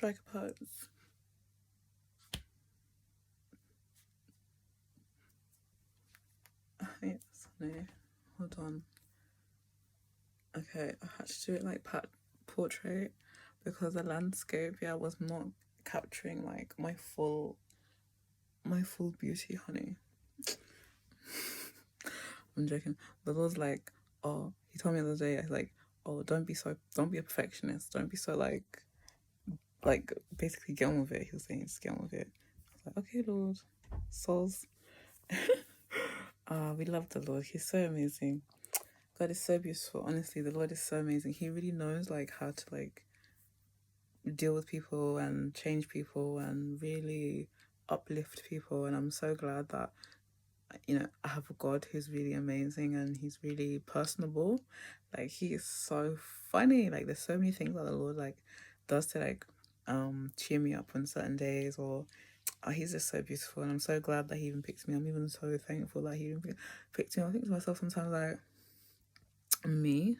strike a pose. Yes, no. Hold on. Okay, I had to do it like portrait because the landscape, yeah, was not capturing like my full beauty, honey. I'm joking. The Lord's like, oh, he told me the other day, like, oh, don't be a perfectionist. Don't be so like basically get on with it. He was saying, just get on with it. I was like, okay, Lord, souls. We love the Lord. He's so amazing. God is so beautiful. Honestly, the Lord is so amazing. He really knows like how to like deal with people and change people and really uplift people. And I'm so glad that I have a God who's really amazing and he's really personable. Like he is so funny. Like there's so many things that the Lord like does to like cheer me up on certain days, or he's just so beautiful, and I'm so glad that he even picked me. I'm even so thankful that he even picked me. I think to myself sometimes like, me,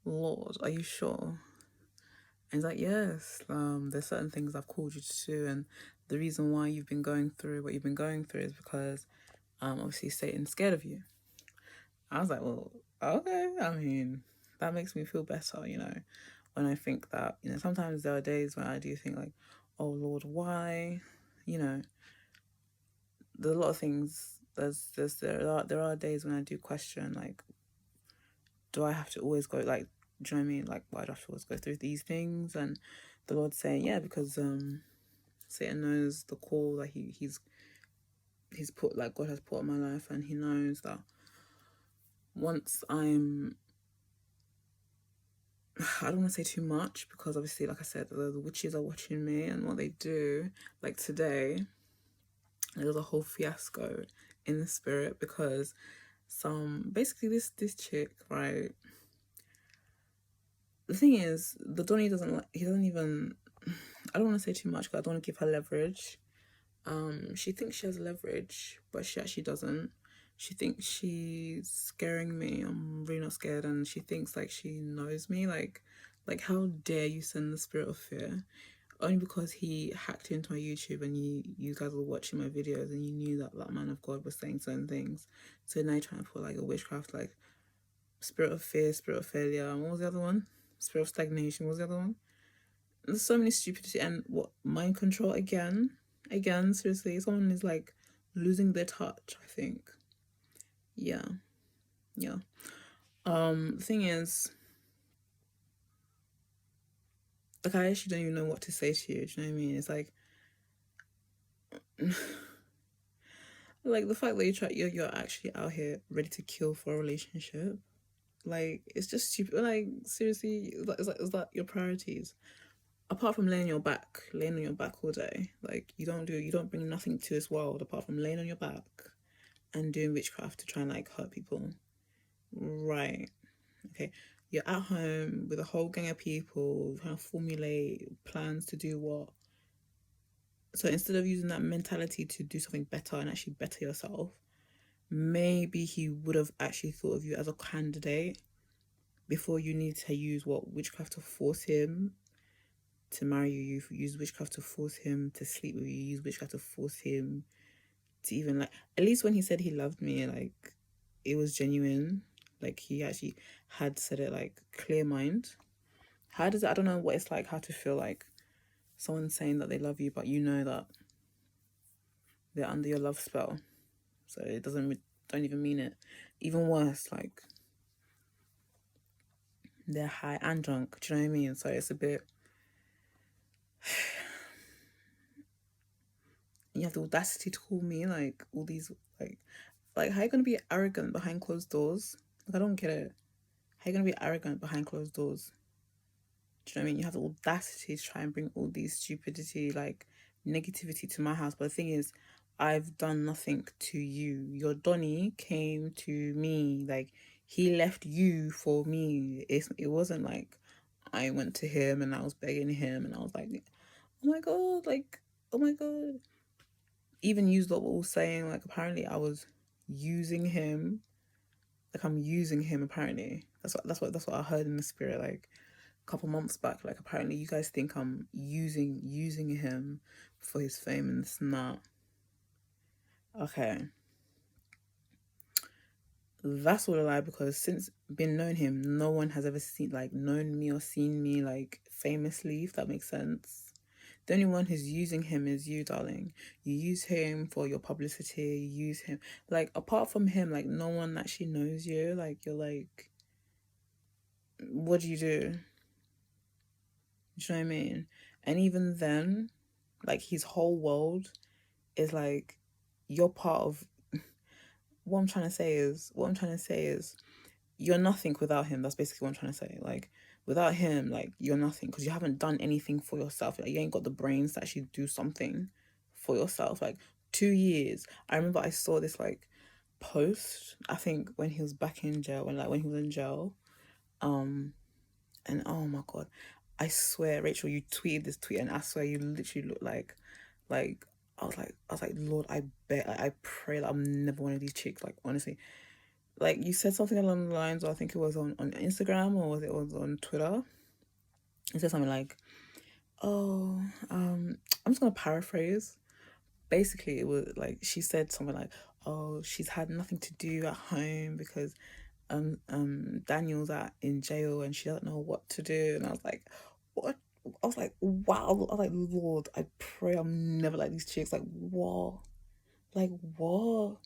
Lord, are you sure? And he's like, yes, there's certain things I've called you to do, and the reason why you've been going through what you've been going through is because obviously Satan's scared of you. I was like, well, okay. I mean, that makes me feel better, when I think that, sometimes there are days when I do think like, oh Lord, why? There's a lot of things. There are days when I do question like, do I have to always go like, do you know what I mean? Like, why do I have to always go through these things? And the Lord's saying, yeah, because Satan knows the call that he's put, like God has put in my life, and he knows that once I don't want to say too much because obviously, like I said, the witches are watching me and what they do. Like today, there was a whole fiasco in the spirit because basically this chick, right? The thing is, the Donny he doesn't even, I don't want to say too much because I don't want to give her leverage. She thinks she has leverage, but she actually doesn't. She thinks she's scaring me. I'm really not scared, and she thinks like she knows me. Like how dare you send the spirit of fear? Only because he hacked into my YouTube and you guys were watching my videos and you knew that that man of God was saying certain things. So now you're trying to put like a witchcraft, like spirit of fear, spirit of failure, and what was the other one? Spirit of stagnation. What was the other one? There's so many stupidity and what mind control again. Seriously, someone is like losing their touch, I think. Yeah. The thing is, like, I actually don't even know what to say to you. Do you know what I mean? It's like, like the fact that you're actually out here ready to kill for a relationship. Like, it's just stupid. Like, seriously, is that your priorities? Apart from laying on your back all day, like you don't bring nothing to this world apart from laying on your back and doing witchcraft to try and like hurt people. Right. Okay. You're at home with a whole gang of people trying to formulate plans to do what. So instead of using that mentality to do something better and actually better yourself, maybe he would have actually thought of you as a candidate before you need to use witchcraft to force him to marry you. You use witchcraft to force him to sleep with you. You use witchcraft to force him to even like. At least when he said he loved me, like it was genuine. Like he actually had said it like clear mind. How does it? I don't know what it's like. How to feel like someone saying that they love you, but you know that they're under your love spell, so it don't even mean it. Even worse, like they're high and drunk. Do you know what I mean? So it's a bit. You have the audacity to call me like all these like how you gonna be arrogant behind closed doors? Like I don't get it. How you gonna be arrogant behind closed doors? Do you know what I mean? You have the audacity to try and bring all these stupidity, like negativity to my house. But the thing is, I've done nothing to you. Your Donny came to me. Like he left you for me. It wasn't like I went to him and I was begging him and I was like, oh my god, like oh my god. Even used what we were saying, like apparently I was using him. Like I'm using him apparently. That's what I heard in the spirit, like a couple months back. Like apparently you guys think I'm using him for his fame, and it's not. Okay, that's all a lie, because since been known him, no one has ever seen like known me or seen me like famously, if that makes sense. The only one who's using him is you, darling. You use him for your publicity, you use him. Like apart from him, like no one actually knows you. Like you're like, what do you do? Do you know what I mean? And even then, like his whole world is like you're part of. What I'm trying to say is you're nothing without him. That's basically what I'm trying to say. Like without him, like you're nothing because you haven't done anything for yourself. Like you ain't got the brains to actually do something for yourself. Like 2 years. I remember I saw this like post. I think when he was back in jail, when he was in jail. Um, and oh my god, I swear, Rachel, you tweeted this tweet, and I swear you literally look like. I was like, Lord, I bet, like, I pray that I'm never one of these chicks. Like, honestly, like you said something along the lines, or I think it was on Instagram, or was on Twitter. It said something like, "Oh, I'm just gonna paraphrase. Basically, it was like she said something like, "Oh, she's had nothing to do at home because Daniel's in jail and she doesn't know what to do." And I was like, "What?" I was like, "Wow!" I was like, "Lord, I pray I'm never like these chicks." Like, what? Like, what?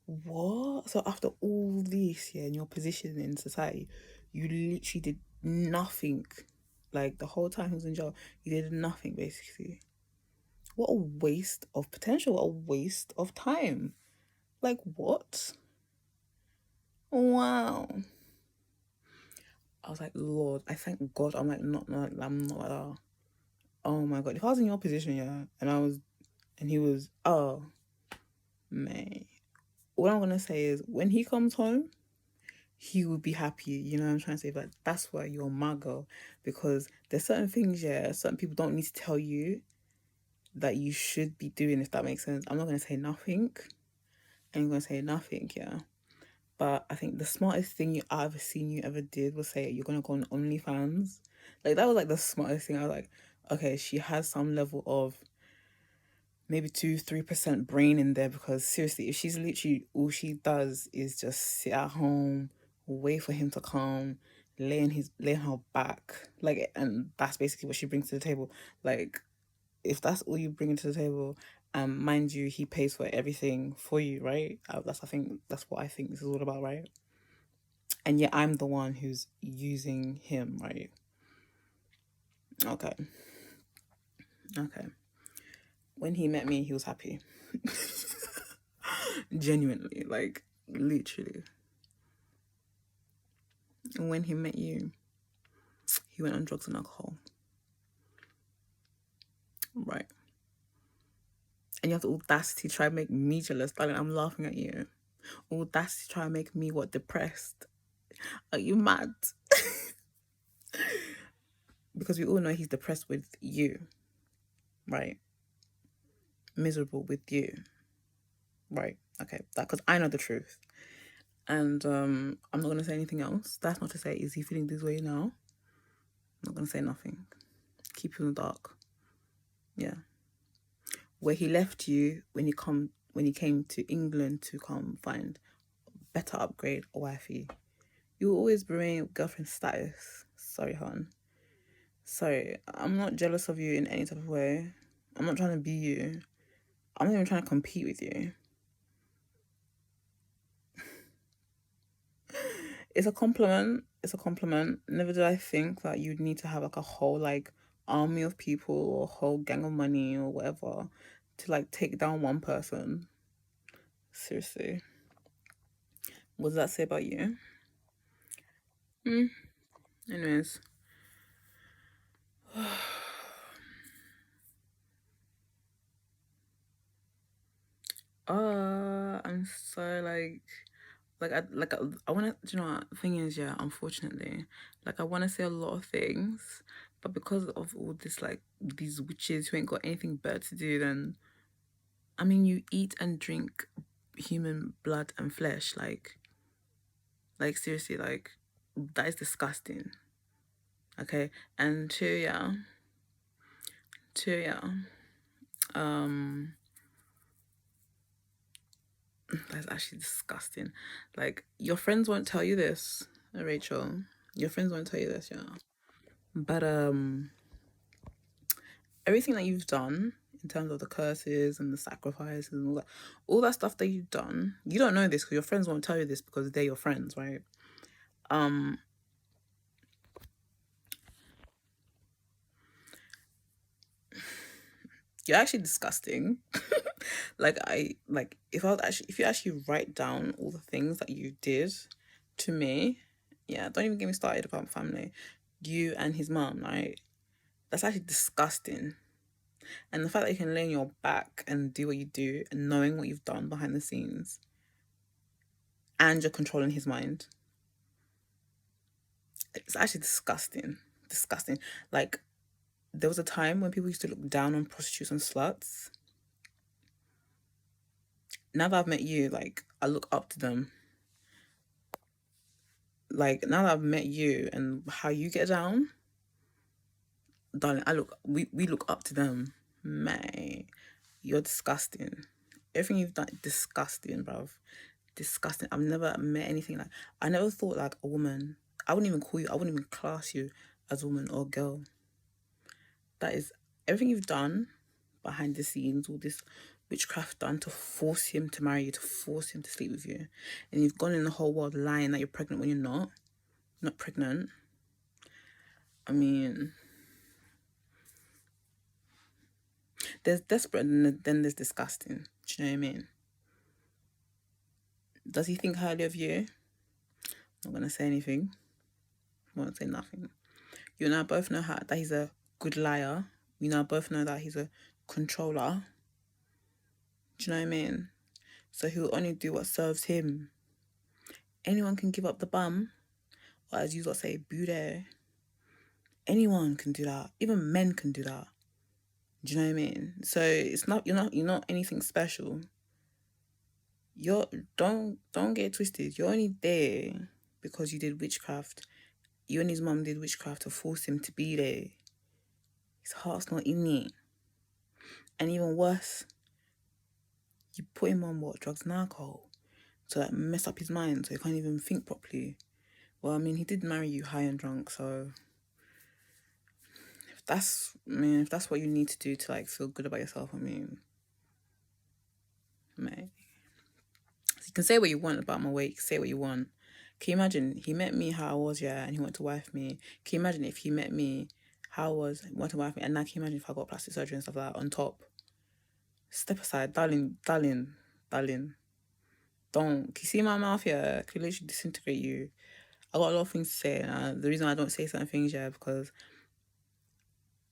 What? So after all this, yeah, in your position in society, you literally did nothing. Like the whole time he was in jail, you did nothing basically. What a waste of potential, what a waste of time. Like what? Wow. I was like, Lord, I thank God I'm not like that. Oh my god. If I was in your position, yeah, and he was, oh man. What I'm gonna say is when he comes home, he would be happy. You know what I'm trying to say? But that's why you're my girl. Because there's certain things, yeah, certain people don't need to tell you that you should be doing, if that makes sense. I'm not gonna say nothing. I'm gonna say nothing, yeah. But I think the smartest thing I've ever seen you ever did was say you're gonna go on OnlyFans. Like that was like the smartest thing. I was like, okay, she has some level of maybe 2-3% brain in there, because seriously, if she's literally all she does is just sit at home, wait for him to come, lay on her back, like, and that's basically what she brings to the table. Like, if that's all you bring to the table, mind you, he pays for everything for you, right? That's what I think this is all about, right? And yet I'm the one who's using him, right? Okay, okay. When he met me, he was happy. Genuinely, like literally. And when he met you, he went on drugs and alcohol. Right. And you have the audacity to try and make me jealous, darling. I'm laughing at you. Audacity to try and make me what, depressed? Are you mad? Because we all know he's depressed with you, right? Miserable with you, right? Okay, that because I know the truth, and I'm not gonna say anything else. That's not to say is he feeling this way now. I'm not gonna say nothing. Keep you in the dark. Yeah. Where he left you when he came to England to come find better upgrade a wifey. You will always remain girlfriend status. Sorry, hon. Sorry, I'm not jealous of you in any type of way. I'm not trying to be you. I'm not even trying to compete with you. It's a compliment. It's a compliment. Never did I think that you'd need to have like a whole like army of people or a whole gang of money or whatever to like take down one person. Seriously. What does that say about you? Hmm. Anyways. I'm so I want to. You know what? The thing is, yeah. Unfortunately, like I want to say a lot of things, but because of all this, like these witches who ain't got anything better to do than, I mean, you eat and drink human blood and flesh, like seriously, like that is disgusting. Okay, and two, yeah, two, yeah. Um, that's actually disgusting. Like your friends won't tell you this, Rachel. Your friends won't tell you this, yeah. But everything that you've done in terms of the curses and the sacrifices and all that stuff that you've done, you don't know this because your friends won't tell you this because they're your friends, right? Um, you're actually disgusting. If you actually write down all the things that you did to me, yeah, don't even get me started about family. You and his mom, right? That's actually disgusting. And the fact that you can lay on your back and do what you do and knowing what you've done behind the scenes and you're controlling his mind, it's actually disgusting. Disgusting. Like, there was a time when people used to look down on prostitutes and sluts. Now that I've met you, like, I look up to them. Like, now that I've met you and how you get down, darling, we look up to them. Mate, you're disgusting. Everything you've done, disgusting, bruv. Disgusting. I've never met anything like. I never thought like a woman. I wouldn't even call you. I wouldn't even class you as a woman or girl. That is everything you've done behind the scenes. All this witchcraft done to force him to marry you, to force him to sleep with you, and you've gone in the whole world lying that you're pregnant when you're not. Not pregnant. I mean, there's desperate and then there's disgusting. Do you know what I mean? Does he think highly of you? Not gonna say anything. Won't say nothing. You and I both know that he's a good liar. You and I both know that he's a controller. Do you know what I mean? So he'll only do what serves him. Anyone can give up the bum, or as you lot say, booty. Anyone can do that. Even men can do that. Do you know what I mean? So it's not you're not anything special. You're don't get it twisted. You're only there because you did witchcraft. You and his mum did witchcraft to force him to be there. His heart's not in it. And even worse, you put him on what? Drugs and alcohol. To like mess up his mind so he can't even think properly. Well, I mean, he did marry you high and drunk, so if that's what you need to do to like feel good about yourself, I mean, mate. You can say what you want about my weight, you can say what you want. Can you imagine he met me how I was, yeah, and he wanted to wife me? Can you imagine if he met me how I was, wanted to wife me, and now can you imagine if I got plastic surgery and stuff like that on top? Step aside, darling, darling, darling. Don't. Can you see my mouth here? I could literally disintegrate you. I got a lot of things to say. The reason I don't say certain things, yeah, because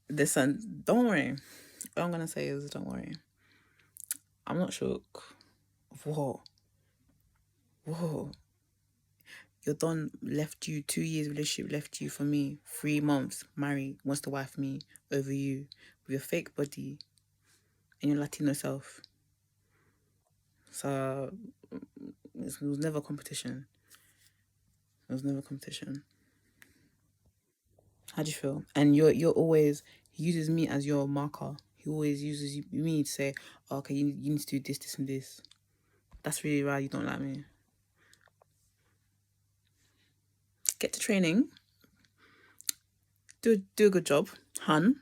don't worry. What I'm gonna say is, don't worry. I'm not shook. Whoa, whoa. Your don left you 2 years relationship, left you for me 3 months. Married, wants to wife me over you with your fake body and your Latino self. So it was never competition. It was never competition. How do you feel? And you're always he uses me as your marker. He always uses me to say, oh, okay, you need to do this, this, and this. That's really why you don't like me. Get to training. Do a good job, hun.